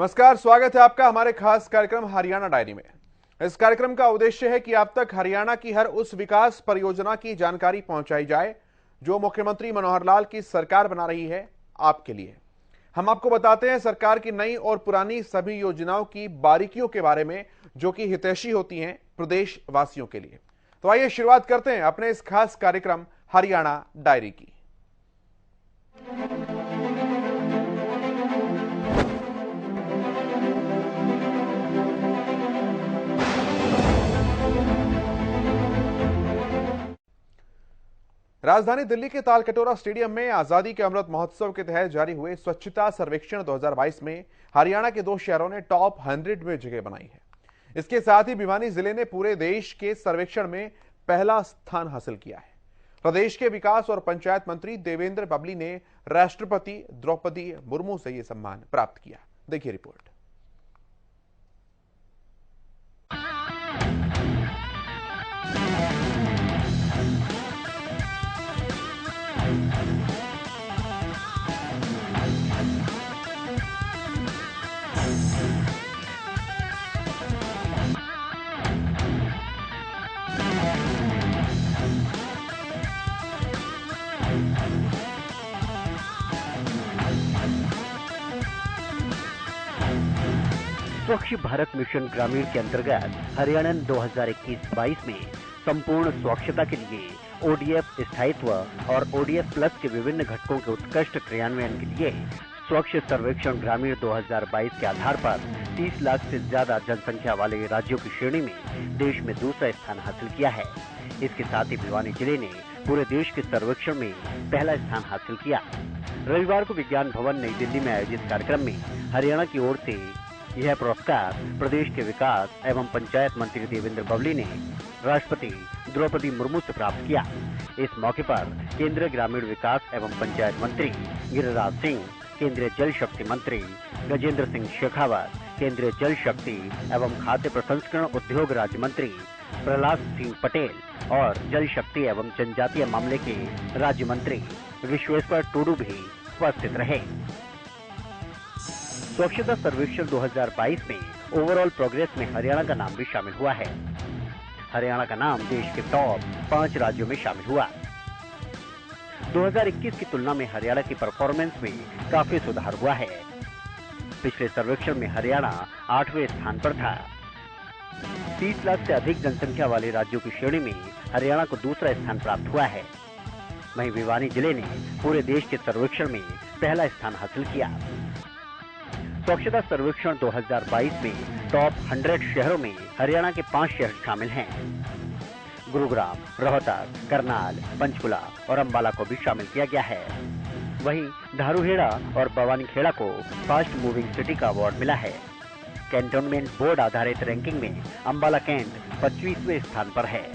नमस्कार, स्वागत है आपका हमारे खास कार्यक्रम हरियाणा डायरी में। इस कार्यक्रम का उद्देश्य है कि आप तक हरियाणा की हर उस विकास परियोजना की जानकारी पहुंचाई जाए जो मुख्यमंत्री मनोहर लाल की सरकार बना रही है आपके लिए। हम आपको बताते हैं सरकार की नई और पुरानी सभी योजनाओं की बारीकियों के बारे में जो कि हितैषी होती हैं प्रदेश वासियों के लिए। तो आइए शुरुआत करते हैं अपने इस खास कार्यक्रम हरियाणा डायरी की। राजधानी दिल्ली के तालकटोरा स्टेडियम में आजादी के अमृत महोत्सव के तहत जारी हुए स्वच्छता सर्वेक्षण 2022 में हरियाणा के 2 शहरों ने टॉप 100 में जगह बनाई है। इसके साथ ही भिवानी जिले ने पूरे देश के सर्वेक्षण में पहला स्थान हासिल किया है। प्रदेश के विकास और पंचायत मंत्री देवेंद्र बबली ने राष्ट्रपति द्रौपदी मुर्मू से यह सम्मान प्राप्त किया। देखिए रिपोर्ट। स्वच्छ भारत मिशन ग्रामीण के अंतर्गत हरियाणा 2021-22 में संपूर्ण स्वच्छता के लिए ओडीएफ स्थायित्व और ओडीएफ प्लस के विभिन्न घटकों के उत्कृष्ट क्रियान्वयन के लिए स्वच्छ सर्वेक्षण ग्रामीण 2022 के आधार पर 30 लाख से ज्यादा जनसंख्या वाले राज्यों की श्रेणी में देश में दूसरा स्थान हासिल किया है। इसके साथ ही भिवानी जिले ने पूरे देश के सर्वेक्षण में पहला स्थान हासिल किया। रविवार को विज्ञान भवन नई दिल्ली में आयोजित कार्यक्रम में हरियाणा की ओर से यह पुरस्कार प्रदेश के विकास एवं पंचायत मंत्री देवेंद्र बबली ने राष्ट्रपति द्रौपदी मुर्मू से प्राप्त किया। इस मौके पर केंद्रीय ग्रामीण विकास एवं पंचायत मंत्री गिरिराज सिंह, केंद्रीय जल शक्ति मंत्री गजेंद्र सिंह शेखावत, केंद्रीय जल शक्ति एवं खाद्य प्रसंस्करण उद्योग राज्य मंत्री प्रहलाद सिंह पटेल और जल शक्ति एवं जनजातीय मामले के राज्य मंत्री विश्वेश्वर टूडू भी उपस्थित रहे। स्वच्छता सर्वेक्षण 2022 में ओवरऑल प्रोग्रेस में हरियाणा का नाम भी शामिल हुआ है। हरियाणा का नाम देश के टॉप 5 राज्यों में शामिल हुआ। 2021 की तुलना में हरियाणा की परफॉर्मेंस में काफी सुधार हुआ है। पिछले सर्वेक्षण में हरियाणा 8वें स्थान पर था। 30 लाख से अधिक जनसंख्या वाले राज्यों की श्रेणी में हरियाणा को दूसरा स्थान प्राप्त हुआ है। वहीं भिवानी जिले ने पूरे देश के सर्वेक्षण में पहला स्थान हासिल किया। स्वच्छता सर्वेक्षण 2022 में टॉप 100 शहरों में हरियाणा के 5 शहर शामिल हैं। गुरुग्राम, रोहतक, करनाल, पंचकुला और अंबाला को भी शामिल किया गया है। वहीं धारूहेड़ा और बवानीखेड़ा को फास्ट मूविंग सिटी का अवार्ड मिला है। कैंटोनमेंट बोर्ड आधारित रैंकिंग में अंबाला कैंट 25वें स्थान पर है।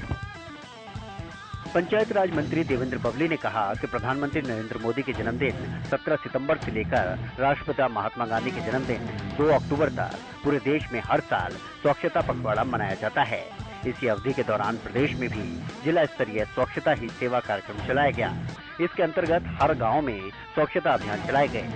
पंचायत राज मंत्री देवेंद्र बबली ने कहा कि प्रधानमंत्री नरेंद्र मोदी के जन्मदिन 17 सितंबर से लेकर राष्ट्रपिता महात्मा गांधी के जन्मदिन 2 अक्टूबर तक पूरे देश में हर साल स्वच्छता पखवाड़ा मनाया जाता है। इसी अवधि के दौरान प्रदेश में भी जिला स्तरीय स्वच्छता ही सेवा कार्यक्रम चलाया गया। इसके अंतर्गत हर गाँव में स्वच्छता अभियान चलाए गए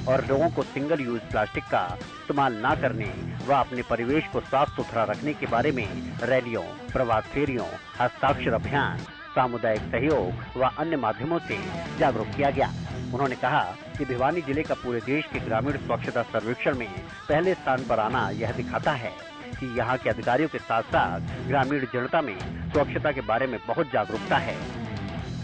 और लोगों को सिंगल यूज प्लास्टिक का इस्तेमाल न करने व अपने परिवेश को साफ सुथरा रखने के बारे में रैलियों, प्रभात फेरियों, हस्ताक्षर अभियान, सामुदायिक सहयोग व अन्य माध्यमों से जागरूक किया गया। उन्होंने कहा कि भिवानी जिले का पूरे देश के ग्रामीण स्वच्छता सर्वेक्षण में पहले स्थान पर आना यह दिखाता है कि यहाँ के अधिकारियों के साथ साथ ग्रामीण जनता में स्वच्छता के बारे में बहुत जागरूकता है।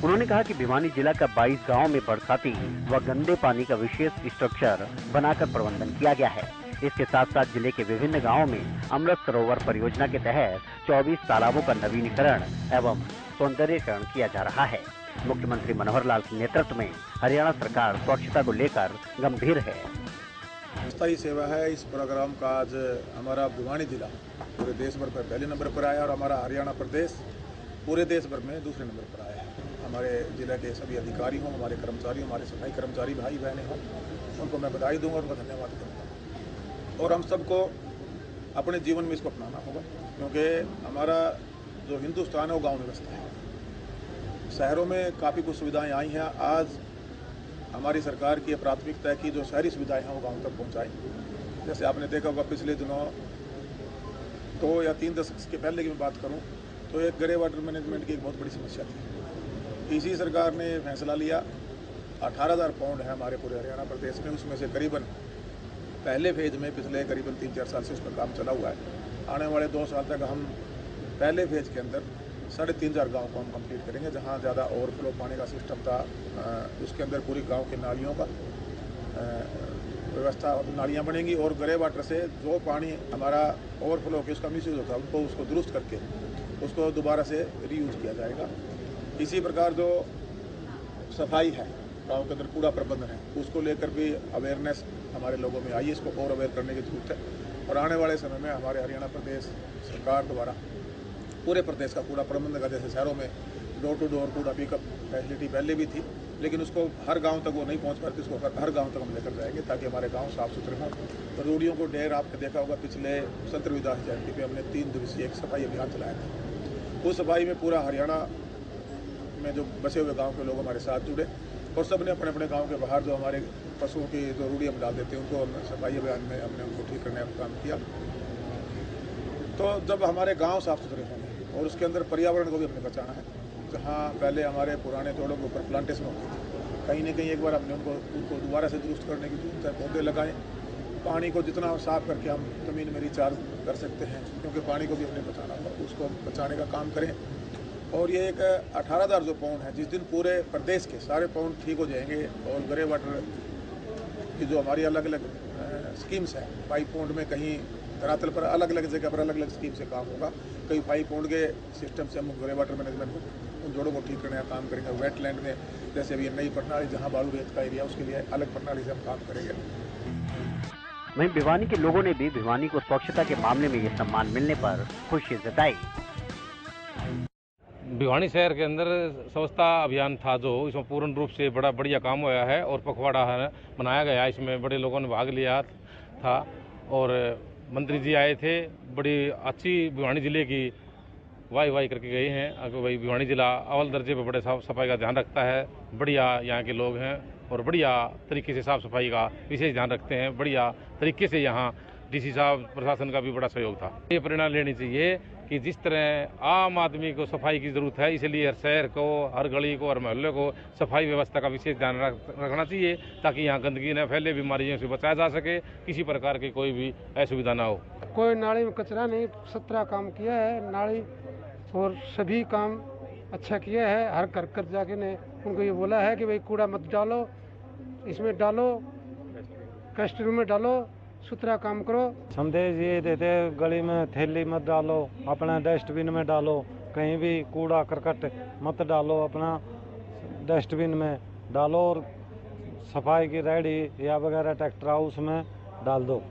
उन्होंने कहा कि भिवानी जिला का 22 गाँव में बरसाती व गंदे पानी का विशेष स्ट्रक्चर बनाकर प्रबंधन किया गया है। इसके साथ साथ जिले के विभिन्न गाँवों में अमृत सरोवर परियोजना के तहत 24 तालाबों का नवीनीकरण एवं सौंदर्यीकरण किया जा रहा है। मुख्यमंत्री मनोहर लाल के नेतृत्व में हरियाणा सरकार स्वच्छता को लेकर गंभीर है। स्थायी सेवा है इस प्रोग्राम का आज हमारा भिवानी जिला पूरे देश भर पर पहले नंबर पर आया और हमारा हरियाणा प्रदेश पूरे देश भर में दूसरे नंबर पर आया है। हमारे जिले के सभी अधिकारी हों, हमारे कर्मचारी, हमारे सफाई कर्मचारी भाई बहनें हों, उनको मैं बधाई दूंगा, उनको धन्यवाद दूंगा। और हम सबको अपने जीवन में इसको अपनाना होगा क्योंकि हमारा जो हिंदुस्तान है वो गाँव में बसता है। शहरों में काफ़ी कुछ सुविधाएं आई हैं। आज हमारी सरकार की प्राथमिकता है कि जो शहरी सुविधाएं हैं वो गाँव तक पहुँचाएँ। जैसे आपने देखा होगा पिछले दिनों 2 या 3 दशक के पहले की मैं बात करूं तो एक ग्रे वाटर मैनेजमेंट की एक बहुत बड़ी समस्या थी। इसी सरकार ने फैसला लिया, 18,000 पाउंड है हमारे पूरे हरियाणा प्रदेश में, उसमें से करीबन पहले फेज में पिछले करीबन 3-4 साल से उस पर काम चला हुआ है। आने वाले 2 साल तक हम पहले फेज के अंदर 3,500 गाँव को हम कंप्लीट करेंगे। जहाँ ज़्यादा ओवरफ्लो पानी का सिस्टम था उसके अंदर पूरी गाँव की नालियों का व्यवस्था, नालियाँ बनेंगी और ग्रे वाटर से जो पानी हमारा ओवरफ्लो के उसका मिसयूज होता है उनको उसको दुरुस्त करके उसको दोबारा से रीयूज किया जाएगा। इसी प्रकार जो सफाई है, गाँव के अंदर कूड़ा प्रबंधन है, उसको लेकर भी अवेयरनेस हमारे लोगों में आई है। इसको और अवेयर करने की जरूरत है और आने वाले समय में हमारे हरियाणा प्रदेश सरकार द्वारा पूरे प्रदेश का कूड़ा प्रबंधन का, जैसे शहरों में डोर टू डोर कूड़ा पिकअप फैसिलिटी पहले भी थी, लेकिन उसको हर गांव तक वो नहीं पहुंच पाती, उसको हर गांव तक हम लेकर जाएंगे ताकि हमारे गांव साफ सुथरे हों। तो रोडियों को ढेर आपने देखा होगा, पिछले संत रविदास जयंती पे हमने 3 दिवसीय एक सफाई अभियान चलाया था। उस सफाई में पूरा हरियाणा में जो बसे हुए गाँव के लोग हमारे साथ जुड़े और सब ने अपने अपने गाँव के बाहर जो हमारे पशुओं की जो रूढ़ी हम डाल देते हैं उनको सफाई अभियान में हमने उनको ठीक करने का काम किया। तो जब हमारे गांव साफ सुथरे होंगे और उसके अंदर पर्यावरण को भी हमने बचाना है, जहां पहले हमारे पुराने तोड़ों के ऊपर प्लांटेशन होती थी, कहीं ना कहीं एक बार हमने उनको दोबारा से दुरुस्त करने की जरूरत है। पौधे लगाएं, पानी को जितना साफ करके हम ज़मीन में रिचार्ज कर सकते हैं, क्योंकि पानी को भी हमने बचाना होगा, उसको बचाने का काम करें। और ये एक 18,000 जो पाउंड है, जिस दिन पूरे प्रदेश के सारे पाउंड ठीक हो जाएंगे और ग्रे वाटर की जो हमारी अलग अलग स्कीम्स हैं, 5 पाउंड में कहीं धरातल पर अलग अलग जगह पर अलग अलग स्कीम से काम होगा, कई 5 पाउंड के सिस्टम से हम ग्रे वाटर मैनेजमेंट को उन जोड़ों को ठीक करने का काम करेंगे। वेटलैंड में जैसे अभी नई प्रणाली, जहाँ बालू रेत का एरिया, उसके लिए अलग प्रणाली से हम काम करेंगे। वहीं भिवानी के लोगों ने भी भिवानी को स्वच्छता के मामले में ये सम्मान मिलने पर खुशी जताई। भिवानी शहर के अंदर स्वच्छता अभियान था जो इसमें पूर्ण रूप से बड़ा बढ़िया काम हुआ है और पखवाड़ा है मनाया गया, इसमें बड़े लोगों ने भाग लिया था और मंत्री जी आए थे, बड़ी अच्छी भिवानी जिले की वाही करके गए हैं। भाई भिवानी जिला अव्वल दर्जे पर बड़े साफ सफाई का ध्यान रखता है, बढ़िया यहाँ के लोग हैं और बढ़िया तरीके से साफ सफाई का विशेष ध्यान रखते हैं। बढ़िया तरीके से यहाँ डीसी साहब प्रशासन का भी बड़ा सहयोग था। ये प्रेरणा लेनी चाहिए कि जिस तरह आम आदमी को सफाई की जरूरत है, इसलिए हर शहर को, हर गली को, हर मोहल्ले को सफाई व्यवस्था का विशेष ध्यान रखना चाहिए ताकि यहाँ गंदगी न फैले, बीमारियों से बचाया जा सके, किसी प्रकार की कोई भी असुविधा ना हो। कोई नाली में कचरा नहीं, 17 काम किया है नाली और सभी काम अच्छा किया है। हर घर जाके ने उनको ये बोला है कि भाई कूड़ा मत डालो, इसमें डालो, डस्टबिन में डालो, सुथरा काम करो। संदेश ये देते, गली में थैली मत डालो, अपना डस्टबिन में डालो, कहीं भी कूड़ा करकट मत डालो, अपना डस्टबिन में डालो और सफाई की रेडी या वगैरह ट्रैक्टर हाउस में डाल दो।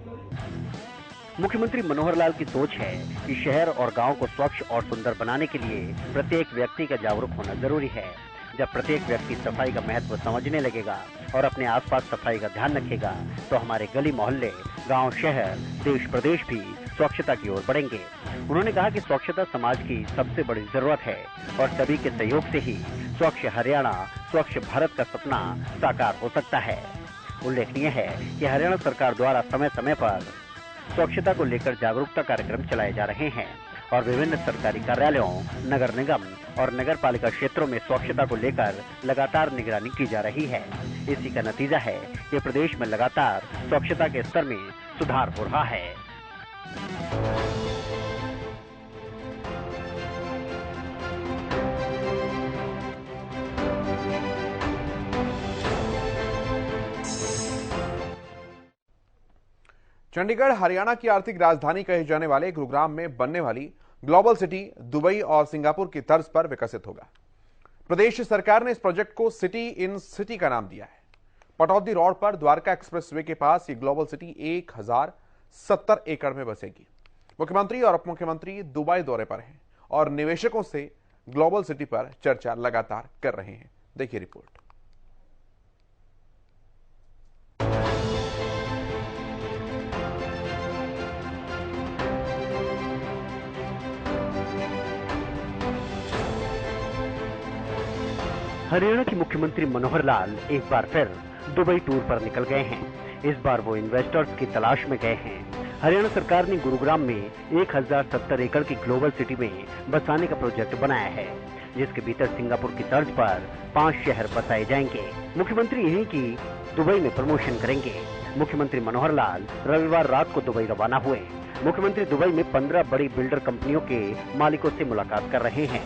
मुख्यमंत्री मनोहर लाल की सोच है कि शहर और गांव को स्वच्छ और सुंदर बनाने के लिए प्रत्येक व्यक्ति का जागरूक होना जरूरी है। जब प्रत्येक व्यक्ति सफाई का महत्व समझने लगेगा और अपने आसपास सफाई का ध्यान रखेगा तो हमारे गली मोहल्ले, गांव, शहर, देश प्रदेश भी स्वच्छता की ओर बढ़ेंगे। उन्होंने कहा कि स्वच्छता समाज की सबसे बड़ी जरूरत है और सभी के सहयोग से ही स्वच्छ हरियाणा, स्वच्छ भारत का सपना साकार हो सकता है। उल्लेखनीय है कि हरियाणा सरकार द्वारा समय समय पर स्वच्छता को लेकर जागरूकता कार्यक्रम चलाए जा रहे हैं और विभिन्न सरकारी कार्यालयों, नगर निगम और नगर पालिका क्षेत्रों में स्वच्छता को लेकर लगातार निगरानी की जा रही है। इसी का नतीजा है कि प्रदेश में लगातार स्वच्छता के स्तर में सुधार हो रहा है। चंडीगढ़ हरियाणा की आर्थिक राजधानी कहे जाने वाले गुरुग्राम में बनने वाली ग्लोबल सिटी दुबई और सिंगापुर की तर्ज पर विकसित होगा। प्रदेश सरकार ने इस प्रोजेक्ट को सिटी इन सिटी का नाम दिया है। पटौदी रोड पर द्वारका एक्सप्रेसवे के पास ये ग्लोबल सिटी 1070 एकड़ में बसेगी। मुख्यमंत्री और उप मुख्यमंत्री दुबई दौरे पर हैं और निवेशकों से ग्लोबल सिटी पर चर्चा लगातार कर रहे हैं। देखिए रिपोर्ट। हरियाणा के मुख्यमंत्री मनोहर लाल एक बार फिर दुबई टूर पर निकल गए हैं। इस बार वो इन्वेस्टर्स की तलाश में गए हैं। हरियाणा सरकार ने गुरुग्राम में 1070 एकड़ की ग्लोबल सिटी में बसाने का प्रोजेक्ट बनाया है, जिसके भीतर सिंगापुर की तर्ज पर 5 शहर बसाए जाएंगे। मुख्यमंत्री यहीं की दुबई में प्रमोशन करेंगे। मुख्यमंत्री मनोहर लाल रविवार रात को दुबई रवाना हुए। मुख्यमंत्री दुबई में 15 बड़ी बिल्डर कंपनियों के मालिकों से मुलाकात कर रहे हैं।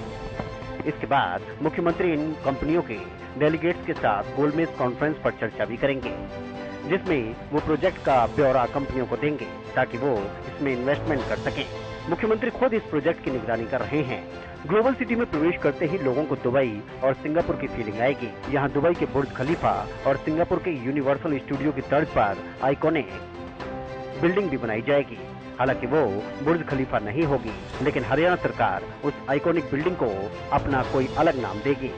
इसके बाद मुख्यमंत्री इन कंपनियों के डेलीगेट्स के साथ गोलमेज कॉन्फ्रेंस पर चर्चा भी करेंगे, जिसमें वो प्रोजेक्ट का ब्यौरा कंपनियों को देंगे ताकि वो इसमें इन्वेस्टमेंट कर सकें। मुख्यमंत्री खुद इस प्रोजेक्ट की निगरानी कर रहे हैं। ग्लोबल सिटी में प्रवेश करते ही लोगों को दुबई और सिंगापुर की फीलिंग आएगी। यहाँ दुबई के बुर्ज खलीफा और सिंगापुर के यूनिवर्सल स्टूडियो की तर्ज पर आइकॉनिक बिल्डिंग भी बनाई जाएगी। हालांकि वो बुर्ज खलीफा नहीं होगी, लेकिन हरियाणा सरकार उस आइकॉनिक बिल्डिंग को अपना कोई अलग नाम देगी।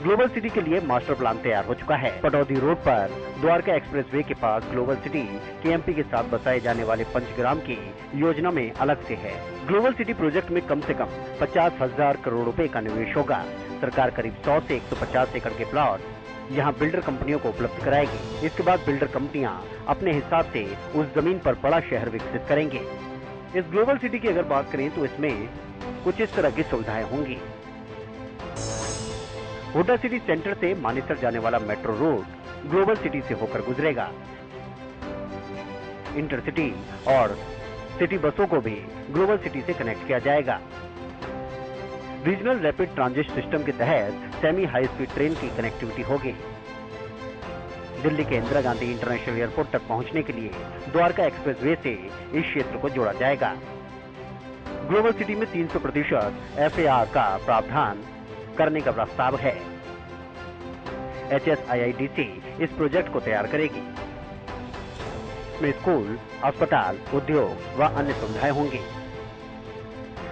ग्लोबल सिटी के लिए मास्टर प्लान तैयार हो चुका है। पटौदी रोड पर द्वारका एक्सप्रेसवे के पास ग्लोबल सिटी केएमपी के साथ बसाए जाने वाले पंचग्राम की योजना में अलग से है। ग्लोबल सिटी प्रोजेक्ट में कम से कम 50,000 करोड़ रुपए का निवेश होगा। सरकार करीब 100 से 150 एकड़ के प्लॉट यहाँ बिल्डर कंपनियों को उपलब्ध कराएगी। इसके बाद बिल्डर कंपनियां अपने हिसाब से उस जमीन पर बड़ा शहर विकसित करेंगे। इस ग्लोबल सिटी की अगर बात करें तो इसमें कुछ इस तरह की सुविधाएं होंगी। हुड्डा सिटी सेंटर से मानेसर जाने वाला मेट्रो रोड ग्लोबल सिटी से होकर गुजरेगा। इंटरसिटी और सिटी बसों को भी ग्लोबल सिटी से कनेक्ट किया जाएगा। रीजनल रैपिड ट्रांजिट सिस्टम के तहत सेमी हाई स्पीड ट्रेन की कनेक्टिविटी होगी। दिल्ली के इंदिरा गांधी इंटरनेशनल एयरपोर्ट तक पहुंचने के लिए द्वारका एक्सप्रेसवे से इस क्षेत्र को जोड़ा जाएगा। ग्लोबल सिटी में 300% FAR का प्रावधान करने का प्रस्ताव है। HSIIDC इस प्रोजेक्ट को तैयार करेगी। इसमें स्कूल, अस्पताल, उद्योग व अन्य सुविधाएं होंगी।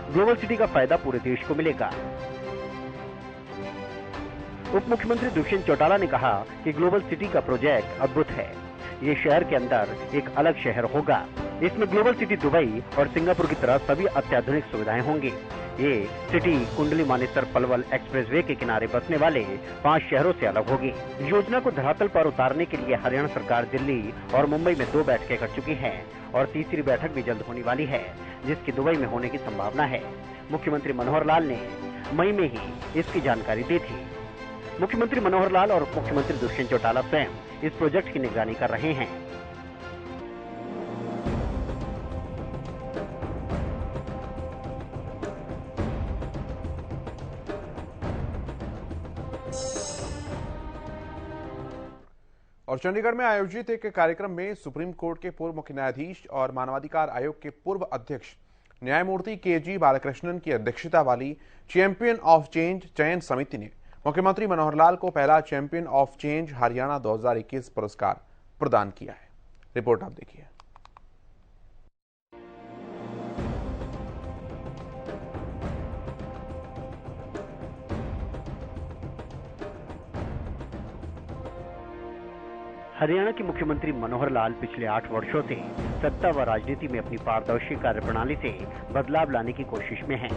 ग्लोबल सिटी का फायदा पूरे देश को मिलेगा। उप मुख्यमंत्री दुष्यंत चौटाला ने कहा कि ग्लोबल सिटी का प्रोजेक्ट अद्भुत है। ये शहर के अंदर एक अलग शहर होगा। इसमें ग्लोबल सिटी दुबई और सिंगापुर की तरह सभी अत्याधुनिक सुविधाएं होंगी। ये सिटी कुंडली मानेसर पलवल एक्सप्रेसवे के किनारे बसने वाले 5 शहरों से अलग होगी। योजना को धरातल पर उतारने के लिए हरियाणा सरकार दिल्ली और मुंबई में 2 बैठकें कर चुकी है और तीसरी बैठक भी जल्द होने वाली है, जिसकी दुबई में होने की संभावना है। मुख्यमंत्री मनोहर लाल ने मई में ही इसकी जानकारी दी थी। मुख्यमंत्री मनोहर लाल और मुख्यमंत्री दुष्यंत चौटाला स्वयं इस प्रोजेक्ट की निगरानी कर रहे हैं। और चंडीगढ़ में आयोजित एक कार्यक्रम में सुप्रीम कोर्ट के पूर्व मुख्य न्यायाधीश और मानवाधिकार आयोग के पूर्व अध्यक्ष न्यायमूर्ति KG बालकृष्णन की अध्यक्षता वाली चैंपियन ऑफ चेंज चयन समिति ने मुख्यमंत्री मनोहर लाल को पहला चैंपियन ऑफ चेंज हरियाणा 2021 पुरस्कार प्रदान किया है। रिपोर्ट आप देखिए। हरियाणा के मुख्यमंत्री मनोहर लाल पिछले 8 वर्षों से सत्ता व राजनीति में अपनी पारदर्शी कार्यप्रणाली से बदलाव लाने की कोशिश में हैं।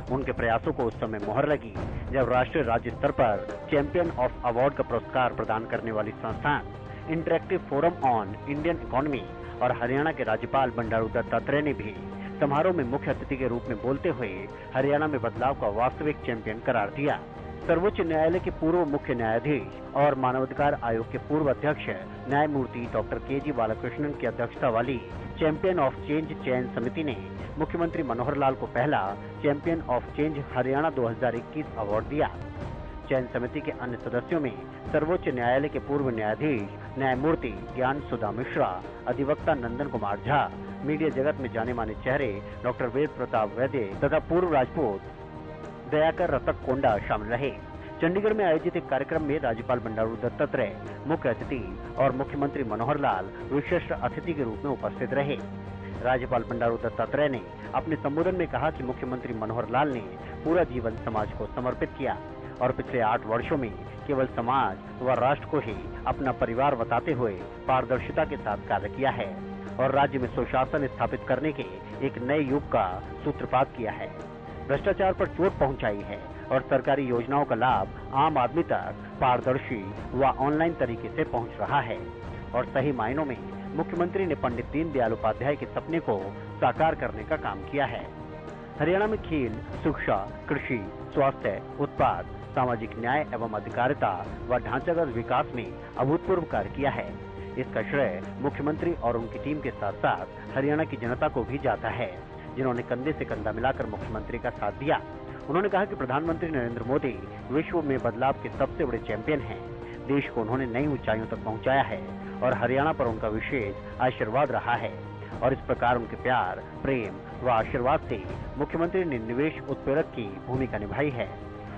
उनके प्रयासों को उस समय मोहर लगी जब राष्ट्रीय राज्य स्तर पर चैंपियन ऑफ अवार्ड का पुरस्कार प्रदान करने वाली संस्थान interactive forum on Indian economy और हरियाणा के राज्यपाल बंडारू दत्तात्रेय ने भी समारोह में मुख्य अतिथि के रूप में बोलते हुए हरियाणा में बदलाव का वास्तविक चैंपियन करार दिया। सर्वोच्च न्यायालय के पूर्व मुख्य न्यायाधीश और मानवाधिकार आयोग के पूर्व अध्यक्ष न्यायमूर्ति डॉक्टर KG बालकृष्णन की अध्यक्षता वाली चैंपियन ऑफ चेंज चयन समिति ने मुख्यमंत्री मनोहर लाल को पहला champion of change Haryana 2021 award दिया। चयन समिति के अन्य सदस्यों में सर्वोच्च न्यायालय के पूर्व न्यायाधीश न्यायमूर्ति ज्ञान सुधा मिश्रा, अधिवक्ता नंदन कुमार झा, मीडिया जगत में जाने माने चेहरे डॉक्टर वेद प्रताप वैद्य तथा पूर्व राजपूत दयाकर रतक कोंडा शामिल रहे। चंडीगढ़ में आयोजित एक कार्यक्रम में राज्यपाल बंडारू दत्तात्रेय मुख्य अतिथि और मुख्यमंत्री मनोहर लाल विशिष्ट अतिथि के रूप में उपस्थित रहे। राज्यपाल बंडारू दत्तात्रेय ने अपने संबोधन में कहा कि मुख्यमंत्री मनोहर लाल ने पूरा जीवन समाज को समर्पित किया और पिछले 8 वर्षों में केवल समाज व राष्ट्र को ही अपना परिवार बताते हुए पारदर्शिता के साथ कार्य किया है और राज्य में सुशासन स्थापित करने के एक नए युग का सूत्रपात किया है। भ्रष्टाचार पर चोट पहुंचाई है और सरकारी योजनाओं का लाभ आम आदमी तक पारदर्शी व ऑनलाइन तरीके से पहुंच रहा है और सही मायनों में मुख्यमंत्री ने पंडित दीनदयाल उपाध्याय के सपने को साकार करने का काम किया है। हरियाणा में खेल, शिक्षा, कृषि, स्वास्थ्य, उत्पाद, सामाजिक न्याय एवं अधिकारिता व ढांचागत विकास में अभूतपूर्व कार्य किया है। इसका श्रेय मुख्यमंत्री और उनकी टीम के साथ साथ हरियाणा की जनता को भी जाता है, जिन्होंने कंधे से कंधा मिलाकर मुख्यमंत्री का साथ दिया। उन्होंने कहा कि प्रधानमंत्री नरेंद्र मोदी विश्व में बदलाव के सबसे बड़े चैंपियन हैं। देश को उन्होंने नई ऊंचाइयों तक पहुंचाया है और हरियाणा पर उनका विशेष आशीर्वाद रहा है और इस प्रकार उनके प्यार, प्रेम व आशीर्वाद से मुख्यमंत्री ने निवेश उत्प्रेरक की भूमिका निभाई है।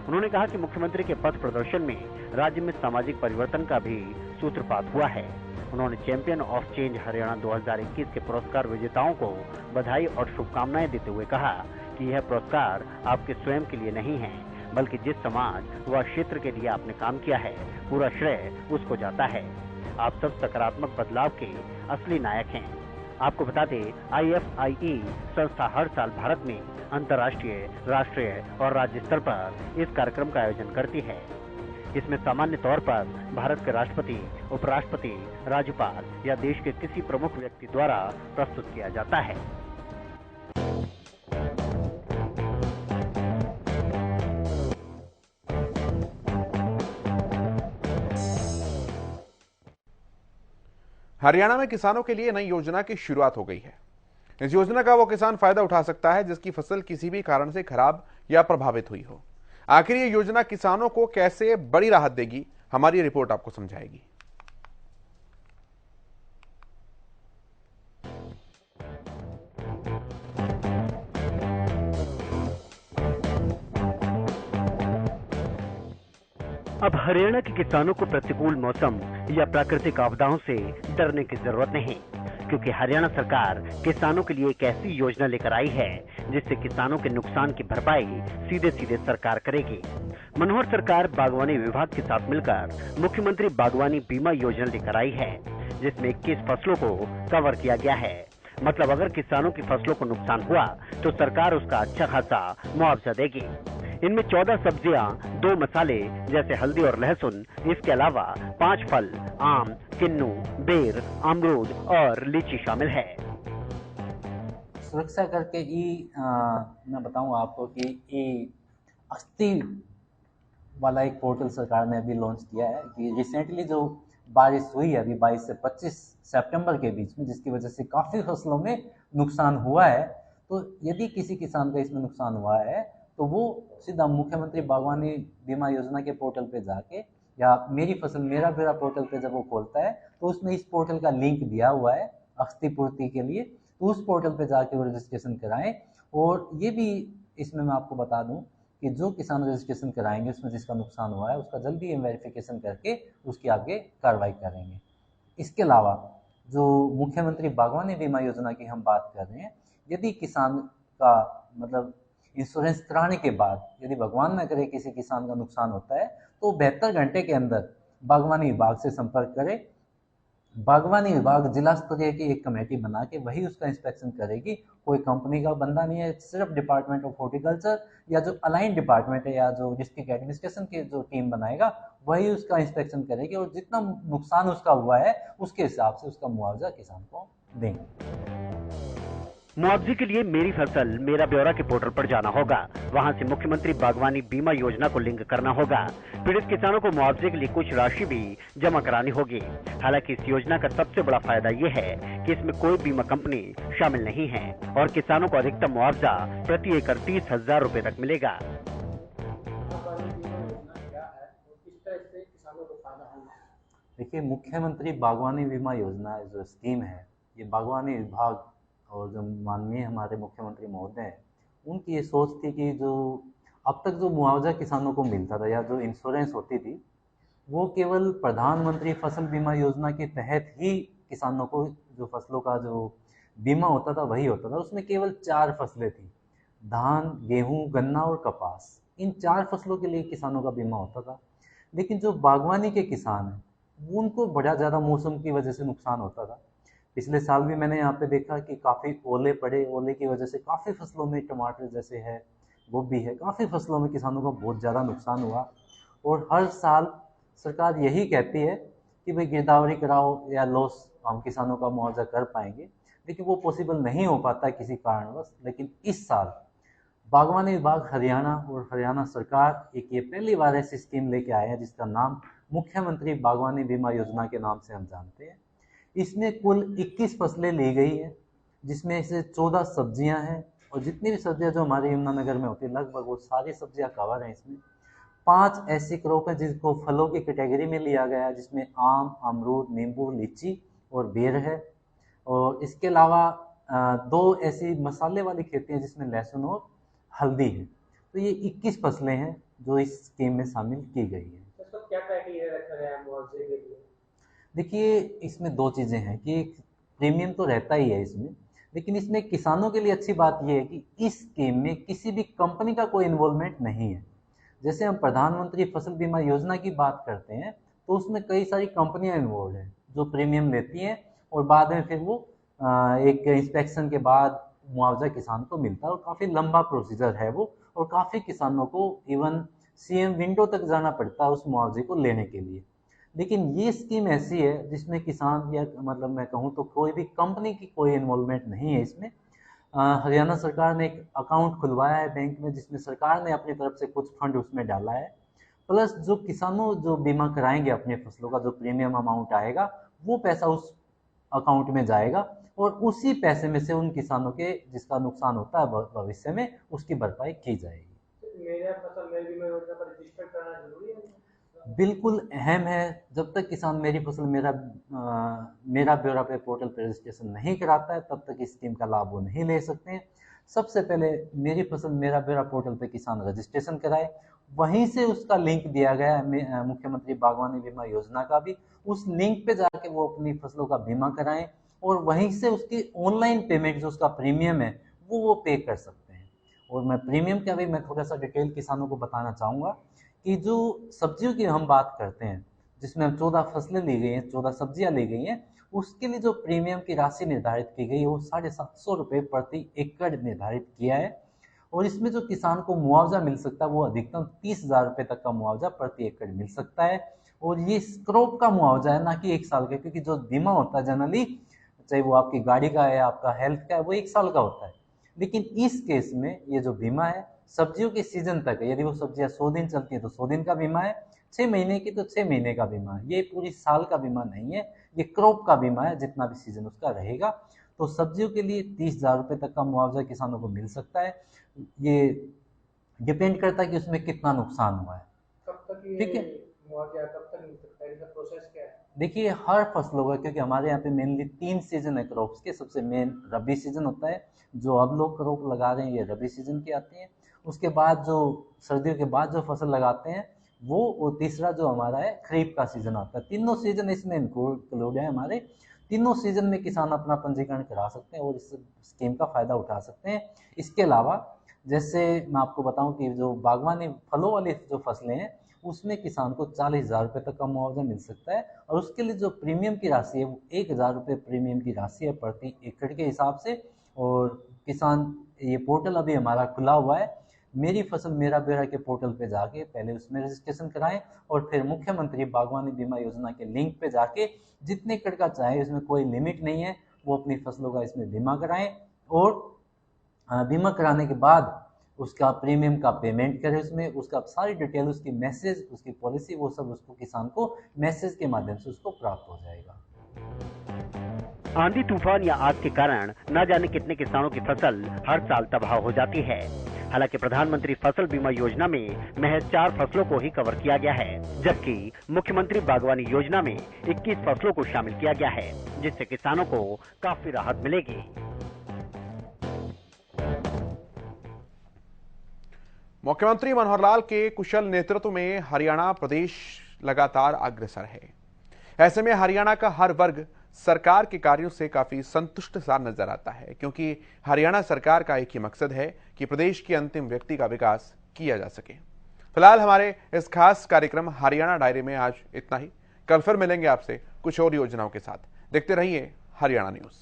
उन्होंने कहा कि मुख्यमंत्री के पथ प्रदर्शन में राज्य में सामाजिक परिवर्तन का भी सूत्रपात हुआ है। उन्होंने चैंपियन ऑफ चेंज हरियाणा 2021 के पुरस्कार विजेताओं को बधाई और शुभकामनाएं देते हुए कहा कि यह पुरस्कार आपके स्वयं के लिए नहीं है, बल्कि जिस समाज व क्षेत्र के लिए आपने काम किया है, पूरा श्रेय उसको जाता है। आप सब सकारात्मक बदलाव के असली नायक हैं। आपको बता दें, IFIE संस्था हर साल भारत में अंतर्राष्ट्रीय, राष्ट्रीय और राज्य स्तर पर इस कार्यक्रम का आयोजन करती है। इसमें सामान्य तौर पर भारत के राष्ट्रपति, उपराष्ट्रपति, राज्यपाल या देश के किसी प्रमुख व्यक्ति द्वारा प्रस्तुत किया जाता है। हरियाणा में किसानों के लिए नई योजना की शुरुआत हो गई है। इस योजना का वो किसान फायदा उठा सकता है जिसकी फसल किसी भी कारण से खराब या प्रभावित हुई हो। आखिर ये योजना किसानों को कैसे बड़ी राहत देगी, हमारी रिपोर्ट आपको समझाएगी। अब हरियाणा के किसानों को प्रतिकूल मौसम या प्राकृतिक आपदाओं से डरने की जरूरत नहीं, क्योंकि हरियाणा सरकार किसानों के लिए एक ऐसी योजना लेकर आई है जिससे किसानों के नुकसान की भरपाई सीधे सीधे सरकार करेगी। मनोहर सरकार बागवानी विभाग के साथ मिलकर मुख्यमंत्री बागवानी बीमा योजना लेकर आई है, जिसमें 21 फसलों को कवर किया गया है। मतलब अगर किसानों की फसलों को नुकसान हुआ तो सरकार उसका अच्छा खासा मुआवजा देगी। इनमें 14 सब्जियां, 2 मसाले जैसे हल्दी और लहसुन, इसके अलावा 5 फल, आम, किन्नू, बेर, अमरूद और लीची शामिल है। सुरक्षा करके मैं बताऊं आपको कि अस्थि वाला एक पोर्टल सरकार ने अभी लॉन्च किया है कि रिसेंटली जो बारिश हुई है अभी 22 से 25 सितंबर के बीच में, जिसकी वजह से काफ़ी फसलों में नुकसान हुआ है। तो यदि किसी किसान का इसमें नुकसान हुआ है तो वो सीधा मुख्यमंत्री बागवानी बीमा योजना के पोर्टल पे जाके या मेरी फसल मेरा बेड़ा पोर्टल पे जब वो खोलता है तो उसमें इस पोर्टल का लिंक दिया हुआ है क्षतिपूर्ति के लिए, तो उस पोर्टल पे जाके वो रजिस्ट्रेशन कराएं। और ये भी इसमें मैं आपको बता दूं कि जो किसान रजिस्ट्रेशन कराएंगे उसमें जिसका नुकसान हुआ है उसका जल्दी वेरिफिकेशन करके उसकी आगे कार्रवाई करेंगे। इसके अलावा जो मुख्यमंत्री बागवानी बीमा योजना की हम बात कर रहे हैं, यदि किसान का मतलब इंश्योरेंस कराने के बाद यदि भगवान न करे किसी किसान का नुकसान होता है तो 72 घंटे के अंदर बागवानी विभाग से संपर्क करे। बागवानी विभाग जिला स्तरीय की एक कमेटी बना के वही उसका इंस्पेक्शन करेगी। कोई कंपनी का बंदा नहीं है, सिर्फ डिपार्टमेंट ऑफ हॉर्टिकल्चर या जो अलाइन डिपार्टमेंट है या जो डिस्ट्रिक्ट एडमिनिस्ट्रेशन की जो टीम बनाएगा वही उसका इंस्पेक्शन करेगी और जितना नुकसान उसका हुआ है उसके हिसाब से उसका मुआवजा किसान को देंगे। मुआवजे के लिए मेरी फसल मेरा ब्यौरा के पोर्टल पर जाना होगा। वहां से मुख्यमंत्री बागवानी बीमा योजना को लिंक करना होगा। पीड़ित किसानों को मुआवजे के लिए कुछ राशि भी जमा करानी होगी। हालांकि इस योजना का सबसे बड़ा फायदा ये है कि इसमें कोई बीमा कंपनी शामिल नहीं है और किसानों को अधिकतम मुआवजा प्रति एकड़ 30,000 रुपए तक मिलेगा। देखिए, मुख्यमंत्री बागवानी बीमा योजना जो स्कीम है, ये बागवानी विभाग और जो माननीय हमारे मुख्यमंत्री महोदय हैं उनकी ये सोच थी कि जो अब तक जो मुआवजा किसानों को मिलता था या जो इंश्योरेंस होती थी वो केवल प्रधानमंत्री फसल बीमा योजना के तहत ही किसानों को जो फसलों का जो बीमा होता था वही होता था। उसमें केवल 4 फसलें थी, धान, गेहूँ, गन्ना और कपास। इन 4 फसलों के लिए किसानों का बीमा होता था। लेकिन जो बागवानी के किसान हैं उनको बड़ा ज़्यादा मौसम की वजह से नुकसान होता था। पिछले साल भी मैंने यहाँ पे देखा कि काफ़ी ओले पड़े, ओले की वजह से काफ़ी फसलों में टमाटर जैसे है, गोभी है, काफ़ी फसलों में किसानों को बहुत ज़्यादा नुकसान हुआ। और हर साल सरकार यही कहती है कि भाई गिरदावरी कराओ या लॉस हम किसानों का मुआवजा कर पाएंगे, लेकिन वो पॉसिबल नहीं हो पाता किसी कारणवश। लेकिन इस साल बागवानी विभाग हरियाणा और हरियाणा सरकार एक ये पहली बार ऐसी स्कीम लेके आए हैं जिसका नाम मुख्यमंत्री बागवानी बीमा योजना के नाम से हम जानते हैं। इसमें कुल 21 फसलें ली गई हैं, जिसमें से 14 सब्जियां हैं, और जितनी भी सब्जियां जो हमारे यमुनानगर में होती है लगभग वो सारी सब्जियां कवर हैं इसमें। 5 ऐसी क्रॉप है जिसको फलों की कैटेगरी में लिया गया है, जिसमें आम, अमरूद, नींबू, लीची और बेर है। और इसके अलावा 2 ऐसी मसाले वाली खेती हैं जिसमें लहसुन और हल्दी है। तो ये 21 फसलें हैं जो इस स्कीम में शामिल की गई है। तो क्या क्राइटेरिया रखा गया है मुआवजे के लिए? देखिए, इसमें 2 चीज़ें हैं कि प्रीमियम तो रहता ही है इसमें, लेकिन इसमें किसानों के लिए अच्छी बात यह है कि इस स्कीम में किसी भी कंपनी का कोई इन्वॉल्वमेंट नहीं है। जैसे हम प्रधानमंत्री फसल बीमा योजना की बात करते हैं तो उसमें कई सारी कंपनियां इन्वॉल्व हैं जो प्रीमियम लेती हैं, और बाद में फिर वो एक इंस्पेक्शन के बाद मुआवजा किसान को मिलता है, और काफ़ी लंबा प्रोसीजर है वो, और काफ़ी किसानों को इवन सीएम विंडो तक जाना पड़ता है उस मुआवजे को लेने के लिए। लेकिन ये स्कीम ऐसी है जिसमें किसान या मतलब मैं कहूँ तो कोई भी कंपनी की कोई इन्वॉल्वमेंट नहीं है इसमें। हरियाणा सरकार ने एक अकाउंट खुलवाया है बैंक में, जिसमें सरकार ने अपनी तरफ से कुछ फंड उसमें डाला है, प्लस जो किसानों जो बीमा कराएंगे अपने फसलों का जो प्रीमियम अमाउंट आएगा वो पैसा उस अकाउंट में जाएगा, और उसी पैसे में से उन किसानों के जिसका नुकसान होता है भविष्य में उसकी भरपाई की जाएगी। मेरा फसल मेरी बीमा योजना पर रजिस्टर करना जरूरी है? बिल्कुल अहम है। जब तक किसान मेरी फसल मेरा ब्यौरा पे पोर्टल पर रजिस्ट्रेशन नहीं कराता है तब तक इस स्कीम का लाभ वो नहीं ले सकते हैं। सबसे पहले मेरी फसल मेरा ब्यौरा पोर्टल पे किसान रजिस्ट्रेशन कराए, वहीं से उसका लिंक दिया गया है मुख्यमंत्री बागवानी बीमा योजना का भी, उस लिंक पे जाके वो अपनी फसलों का बीमा कराएं, और वहीं से उसकी ऑनलाइन पेमेंट जो उसका प्रीमियम है वो पे कर सकते हैं। और मैं प्रीमियम का भी मैं थोड़ा सा डिटेल किसानों को बताना चाहूँगा कि जो सब्जियों की हम बात करते हैं जिसमें 14 फसलें ली गई हैं, 14 सब्जियां ली गई हैं, उसके लिए जो प्रीमियम की राशि निर्धारित की गई है वो 750 रुपये प्रति एकड़ निर्धारित किया है। और इसमें जो किसान को मुआवजा मिल सकता है वो अधिकतम 30,000 रुपये तक का मुआवजा प्रति एकड़ मिल सकता है। और ये क्रॉप का मुआवजा है, ना कि 1 साल का, क्योंकि जो बीमा होता है जनरली चाहे वो आपकी गाड़ी का है, आपका हेल्थ का है, वो 1 साल का होता है। लेकिन इस केस में ये जो बीमा है सब्जियों के सीजन तक है। यदि वो सब्जियां 100 दिन चलती है तो 100 दिन का बीमा है, 6 महीने की तो 6 महीने का बीमा है। ये पूरी साल का बीमा नहीं है, ये क्रॉप का बीमा है, जितना भी सीजन उसका रहेगा। तो सब्जियों के लिए 30,000 रुपये तक का मुआवजा किसानों को मिल सकता है। ये डिपेंड करता है कि उसमें कितना नुकसान हुआ है। कब तक ठीक है, मुआवजा कब तक मिल सकता है? इसका प्रोसेस क्या है? देखिए हर फसलों का, क्योंकि हमारे यहाँ पे मेनली 3 सीजन है क्रॉप्स के। सबसे मेन रबी सीजन होता है, जो अब लोग क्रॉप लगा रहे हैं ये रबी सीजन की आती है। उसके बाद जो सर्दियों के बाद जो फसल लगाते हैं वो, और तीसरा जो हमारा है खरीफ का सीजन आता है। तीनों सीजन इसमें इंक्लूड है हमारे। तीनों सीजन में किसान अपना पंजीकरण करा सकते हैं और इस स्कीम का फायदा उठा सकते हैं। इसके अलावा जैसे मैं आपको बताऊं कि जो बागवानी फलों वाली जो फसलें हैं उसमें किसान को 40,000 रुपये तक का मुआवजा मिल सकता है, और उसके लिए जो प्रीमियम की राशि है वो 1,000 रुपये प्रीमियम की राशि है प्रति एकड़ के हिसाब से। और किसान ये पोर्टल अभी हमारा खुला हुआ है, मेरी फसल मेरा ब्यौरा के पोर्टल पे जाके पहले उसमें रजिस्ट्रेशन कराएं, और फिर मुख्यमंत्री बागवानी बीमा योजना के लिंक पे जाके जितने एकड़ का चाहे, इसमें कोई लिमिट नहीं है, वो अपनी फसलों का इसमें बीमा कराएं। और बीमा कराने के बाद उसका प्रीमियम का पेमेंट करें, उसमें उसका सारी डिटेल, उसकी मैसेज, उसकी पॉलिसी, वो सब उसको किसान को मैसेज के माध्यम से उसको प्राप्त हो जाएगा। आंधी तूफान या आग के कारण न जाने कितने किसानों की फसल हर साल तबाह हो जाती है। हालांकि प्रधानमंत्री फसल बीमा योजना में महज 4 फसलों को ही कवर किया गया है, जबकि मुख्यमंत्री बागवानी योजना में 21 फसलों को शामिल किया गया है, जिससे किसानों को काफी राहत मिलेगी। मुख्यमंत्री मनोहर लाल के कुशल नेतृत्व में हरियाणा प्रदेश लगातार अग्रसर है। ऐसे में हरियाणा का हर वर्ग सरकार के कार्यों से काफी संतुष्ट सा नजर आता है, क्योंकि हरियाणा सरकार का एक ही मकसद है कि प्रदेश के अंतिम व्यक्ति का विकास किया जा सके। फिलहाल हमारे इस खास कार्यक्रम हरियाणा डायरी में आज इतना ही। कल फिर मिलेंगे आपसे कुछ और योजनाओं के साथ। देखते रहिए हरियाणा न्यूज।